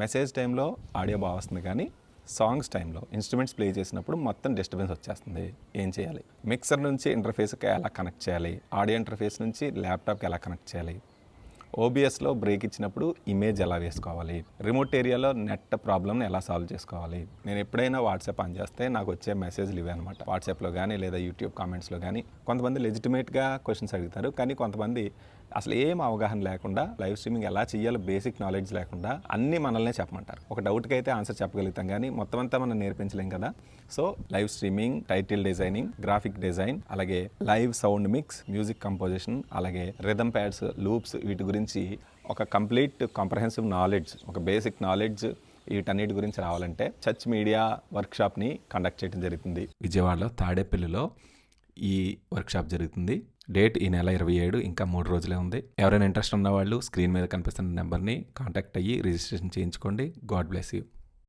Message టైంలో audio బాగా వస్తుంది, కానీ సాంగ్స్ టైంలో ఇన్స్ట్రుమెంట్స్ ప్లే చేసినప్పుడు మొత్తం డిస్టర్బెన్స్ వచ్చేస్తుంది. ఏం చేయాలి? మిక్సర్ నుంచి ఇంటర్ఫేస్కి ఎలా కనెక్ట్ చేయాలి? ఆడియో ఇంటర్ఫేస్ నుంచి ల్యాప్టాప్కి ఎలా కనెక్ట్ చేయాలి? ఓబిఎస్లో బ్రేక్ ఇచ్చినప్పుడు ఇమేజ్ ఎలా వేసుకోవాలి? రిమోట్ ఏరియాలో నెట్ ప్రాబ్లమ్ని ఎలా సాల్వ్ చేసుకోవాలి? నేను ఎప్పుడైనా వాట్సాప్ ఆన్ చేస్తే నాకు వచ్చే మెసేజ్లు ఇవే అనమాట. వాట్సాప్లో కానీ లేదా యూట్యూబ్ కామెంట్స్లో కానీ కొంతమంది లెజిటిమేట్గా క్వశ్చన్స్ అడుగుతారు, కానీ కొంతమంది అసలు ఏం అవగాహన లేకుండా లైవ్ స్ట్రీమింగ్ ఎలా చేయాలో బేసిక్ నాలెడ్జ్ లేకుండా అన్నీ మనల్నే చెప్పమంటారు. ఒక డౌట్కి అయితే ఆన్సర్ చెప్పగలుగుతాం, కానీ మొత్తం అంతా మనం నేర్పించలేం కదా. So live streaming, title designing, graphic design, అలాగే live sound mix, music composition, అలాగే రిథమ్ ప్యాడ్స్, లూప్స్, వీటి గురించి ఒక కంప్లీట్ కాంప్రహెన్సివ్ నాలెడ్జ్, ఒక బేసిక్ నాలెడ్జ్ వీటన్నిటి గురించి రావాలంటే చర్చ్ మీడియా వర్క్షాప్ని కండక్ట్ చేయడం జరుగుతుంది. విజయవాడలో తాడేపల్లిలో ఈ వర్క్షాప్ జరుగుతుంది. డేట్ ఈ నెల 27, ఇంకా 3 రోజులే ఉంది. ఎవరైనా ఇంట్రెస్ట్ ఉన్న వాళ్ళు స్క్రీన్ మీద కనిపిస్తున్న నెంబర్ని కాంటాక్ట్ అయ్యి రిజిస్ట్రేషన్ చేయించుకోండి. God bless you.